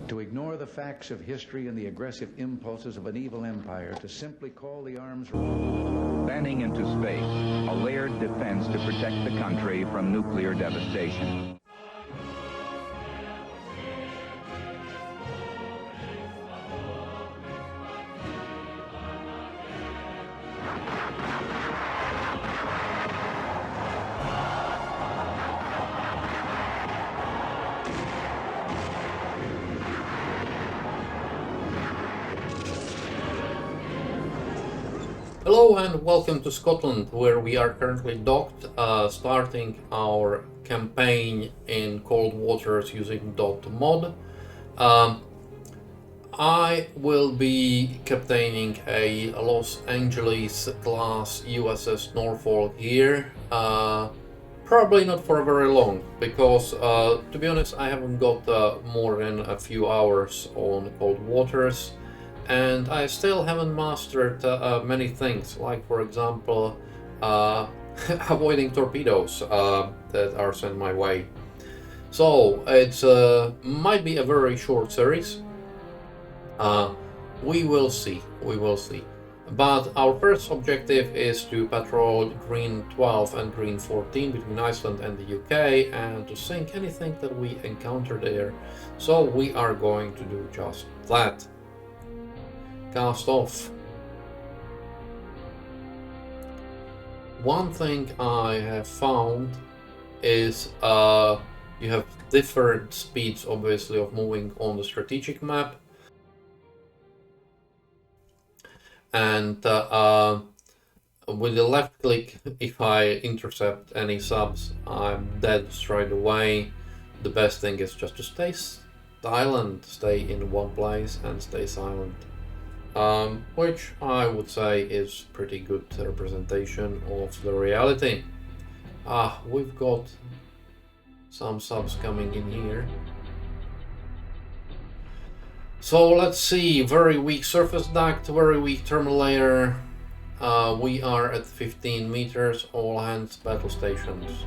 to ignore the facts of history and the aggressive impulses of an evil empire, to simply call the arms... Banning into space, a layered defense to protect the country from nuclear devastation. Hello and welcome to Scotland, where we are currently docked, starting our campaign in cold waters using .mod. I will be captaining a Los Angeles class USS Norfolk here, probably not for very long, because to be honest I haven't got more than a few hours on cold waters. And I still haven't mastered many things, like for example avoiding torpedoes that are sent my way. So it's might be a very short series. We will see. But our first objective is to patrol Green 12 and Green 14 between Iceland and the UK, and to sink anything that we encounter there. So we are going to do just that. Cast off. One thing I have found is you have different speeds, obviously, of moving on the strategic map, and with the left click, if I intercept any subs, I'm dead straight away. The best thing is just to stay silent, stay in one place and stay silent. Which I would say is pretty good representation of the reality. We've got some subs coming in here. So let's see, very weak surface duct, very weak thermal layer. We are at 15 meters, all hands battle stations.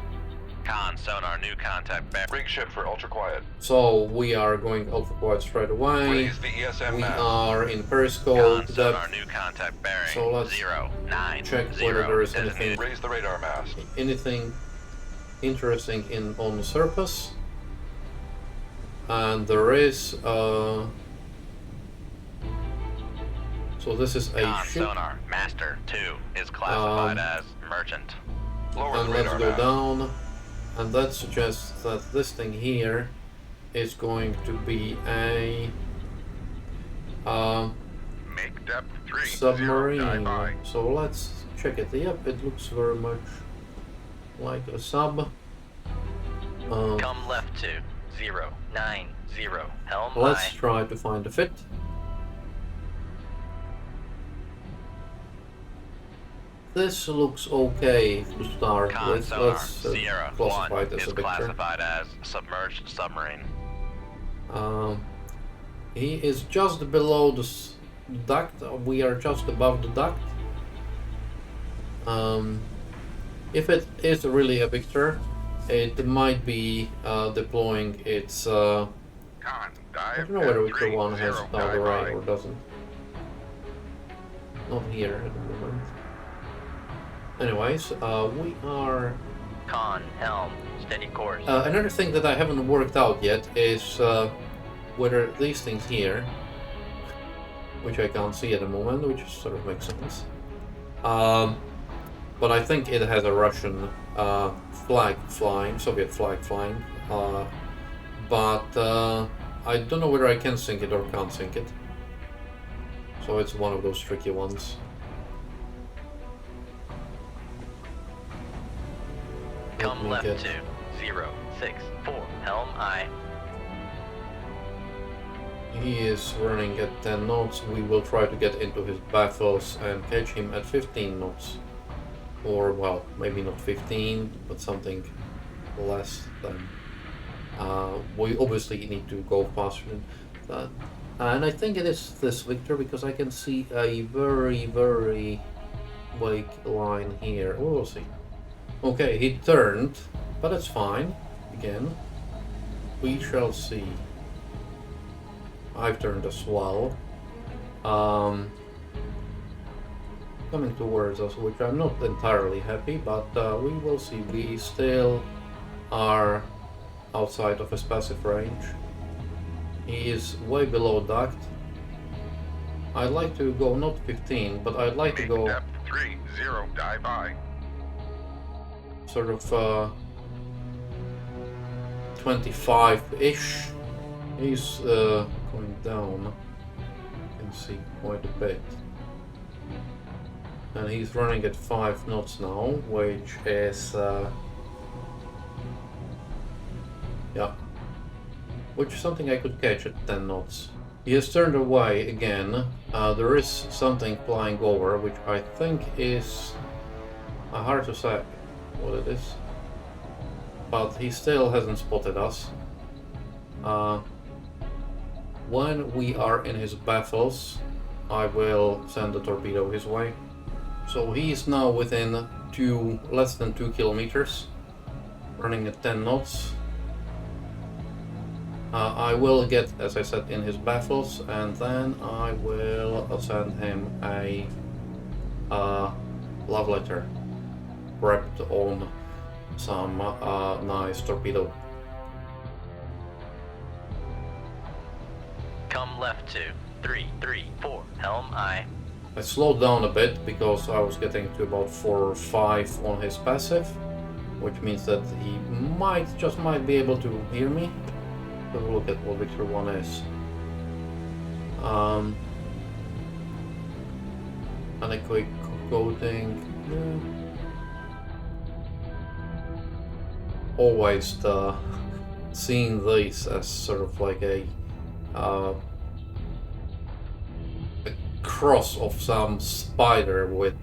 Con, sonar, new contact back. Rig ship for ultra quiet. So we are going ultra quiet straight away. Raise the ESM We mast. are in periscope. Con, sonar, new contact bearing. So let's 09, check 0, whether there is designated. Raise the radar mast. anything interesting on the surface. And there is so this is a Con, ship. sonar, master 2 is classified as merchant. Lower And the let's radar go mast. down, and that suggests that this thing here is going to be a Make depth 3. submarine. So let's check it. Yep, it looks very much like a sub. Come left to 090, helm Let's high. try to find a fit. This looks okay to start Con, with. sonar, Let's Sierra classify 1 it as is a victor. classified as submerged submarine. He is just below the duct. We are just above the duct. If it is really a victor, it might be deploying its. I don't know whether Victor 1 has dive array or doesn't. Not here at the moment. Anyways, we are. Con, helm, steady course. Another thing that I haven't worked out yet is whether these things here, which I can't see at the moment, which sort of makes sense. But I think it has a Russian flag flying, Soviet flag flying. But I don't know whether I can sink it or can't sink it. So it's one of those tricky ones. Come left to 064, helm aye. He is running at 10 knots. We will try to get into his baffles and catch him at 15 knots. Or, well, maybe not 15, but something less than. We obviously need to go faster than that. And I think it is this Victor, because I can see a very, very weak line here. We'll see. Okay, he turned, but it's fine. Again, we shall see. I've turned as well. Coming towards us, which I'm not entirely happy, but we will see. We still are outside of his passive range. He is way below duct. I'd like to go not 15, but I'd like to Make go depth 30, dive by. sort of 25-ish. He's going down. You can see quite a bit. And he's running at 5 knots now, which is yeah, which is something I could catch at 10 knots. He has turned away again. There is something flying over, which I think is hard to say what it is, but he still hasn't spotted us. When we are in his baffles, I will send a torpedo his way. So he is now within less than 2 kilometers, running at 10 knots. I will get, as I said, in his baffles, and then I will send him a love letter wrapped on some nice torpedo. Come left to 334, helm aye. I slowed down a bit because I was getting to about 4 or 5 on his passive, which means that he just might be able to hear me. Have a look at what Victor 1 is. And a quick coding. Always seeing this as sort of like a cross of some spider with,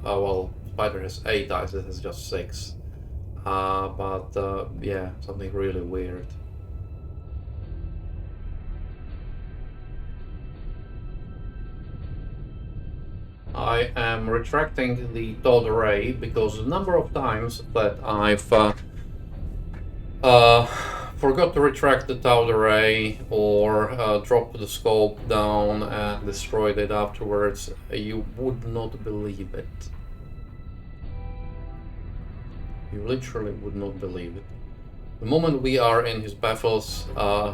well, spider has 8 eyes, this is just 6. But yeah, something really weird. I am retracting the towed array because the number of times that I've forgot to retract the towed array or dropped the scope down and destroyed it afterwards, you would not believe it. You literally would not believe it. The moment we are in his baffles,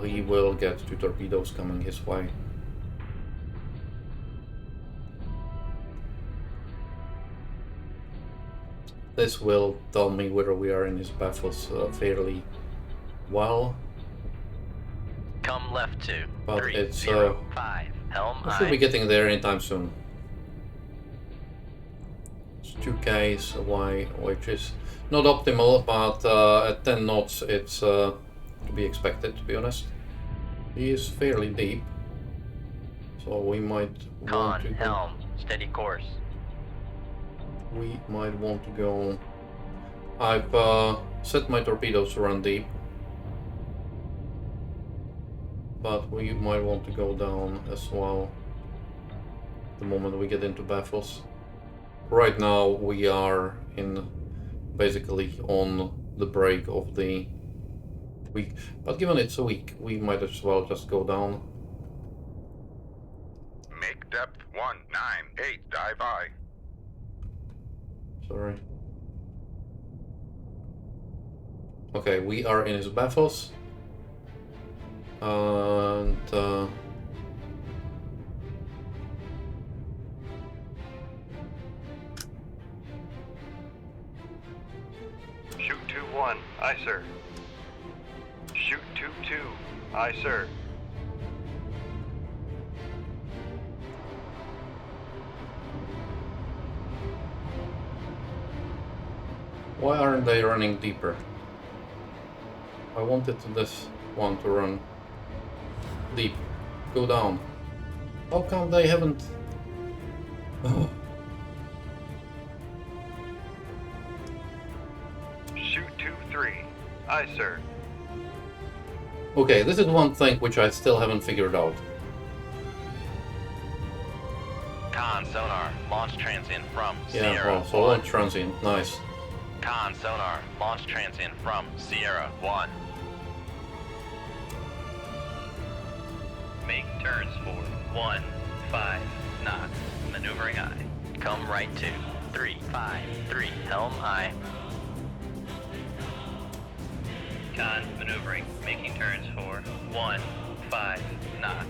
he will get 2 torpedoes coming his way. This will tell me whether we are in his baffles fairly well. Come left to But it's 305, helm I should aye. be getting there anytime soon. It's 2 Ks away, which is not optimal, but at 10 knots it's to be expected, to be honest. He is fairly deep, so we might want Con, to go. helm, steady course. We might want to go. I've set my torpedoes to run deep, but we might want to go down as well the moment we get into baffles. Right now we are in basically on the break of the week, but given it's a week, we might as well just go down. Make depth 198, dive by. Sorry. Okay, we are in his baffles. And Shoot 2-1, aye sir. Shoot 2-2, aye sir. why aren't they running deeper? I wanted this one to run deep. Go down. How come they haven't? Oh. Shoot 2-3, aye sir. Okay, this is one thing which I still haven't figured out. Con sonar, launch transient from Yeah, Sierra well, so 1. launch transient, nice. Con sonar, launch transient from Sierra 1. Make turn 15 knots. Maneuvering aye. Come right to 353. Helm aye. Con maneuvering. Making turns for 15 knots.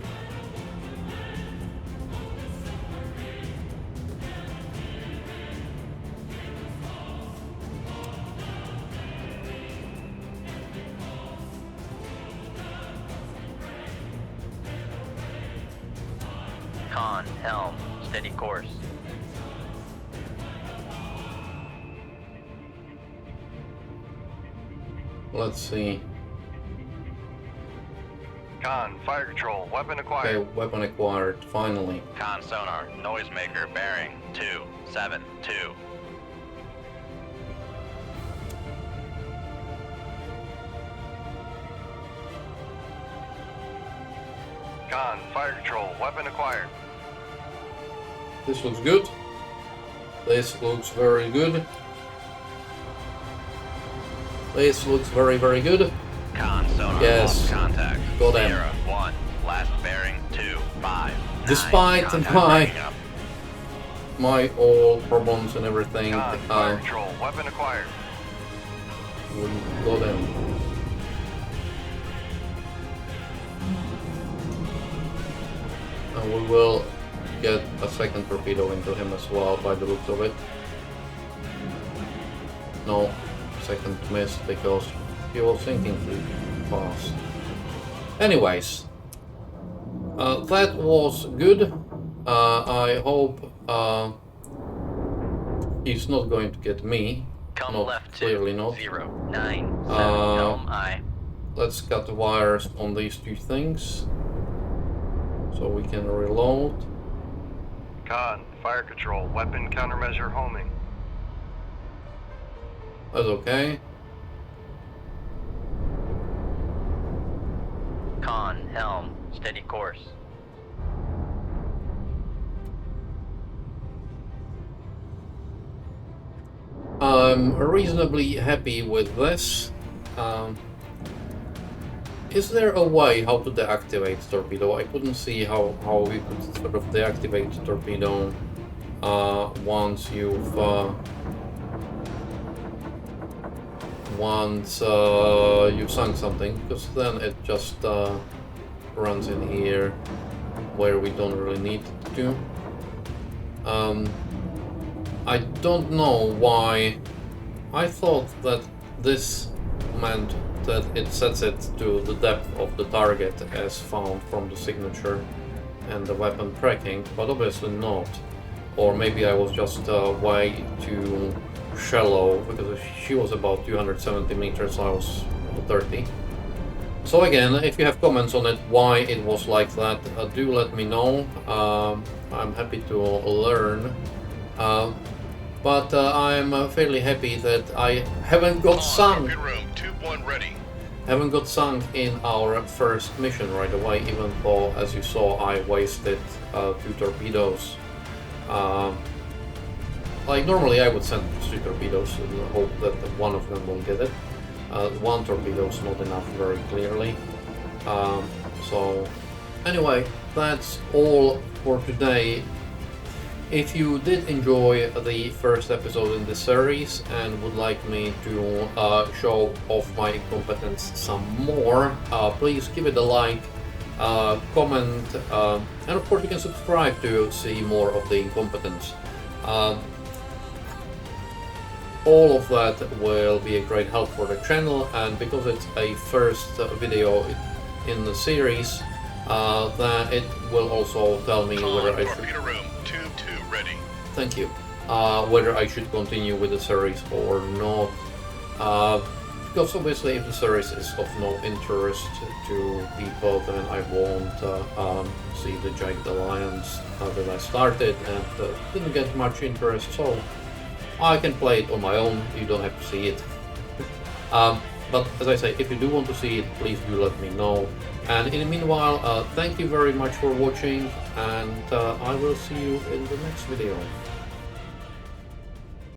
Con, helm, steady course. Let's see. Con, fire control, weapon acquired. Okay, weapon acquired, finally. Con sonar, noisemaker, bearing 272. Con, fire control, weapon acquired. This looks good. This looks very good. This looks very, very good. Con sonar, Yes. lost contact. Got him. Sierra 1, last bearing 25. Despite my all problems and everything, Con, fire control, weapon acquired. we got him. And we will get a second torpedo into him as well by the looks of it. No, second missed because he was sinking too fast. Anyways, that was good. I hope he's not going to get me. Come Not left to clearly not. 097. Helm aye. Let's cut the wires on these two things so we can reload. Con, fire control, weapon countermeasure homing. That's okay. Con, helm, steady course. I'm reasonably happy with this. Is there a way how to deactivate torpedo? I couldn't see how we could sort of deactivate torpedo once you've sunk something, because then it just runs in here where we don't really need to. I don't know why. I thought that this meant that it sets it to the depth of the target as found from the signature and the weapon tracking, but obviously not. Or maybe I was just way too shallow, because she was about 270 meters, I was 30. So again, if you have comments on it, why it was like that, do let me know. I'm happy to learn. But I'm fairly happy that I haven't got sunk. Room, tube 1 ready. Haven't got sunk in our first mission right away, even though, as you saw, I wasted 2 torpedoes. Like normally I would send 3 torpedoes in the hope that one of them will get it. 1 torpedo is not enough, very clearly. So anyway, that's all for today. If you did enjoy the first episode in this series and would like me to show off my incompetence some more, please give it a like, comment, and of course you can subscribe to see more of the incompetence. All of that will be a great help for the channel, and because it's a first video in the series, that it will also tell me whether I should... Torpedo room, tube 2 ready. Thank you. Whether I should continue with the series or not. Because obviously if the series is of no interest to people, then I won't see the Jagged Alliance that I started and didn't get much interest, so I can play it on my own, you don't have to see it. But as I say, if you do want to see it, please do let me know. And in the meanwhile, thank you very much for watching, and I will see you in the next video.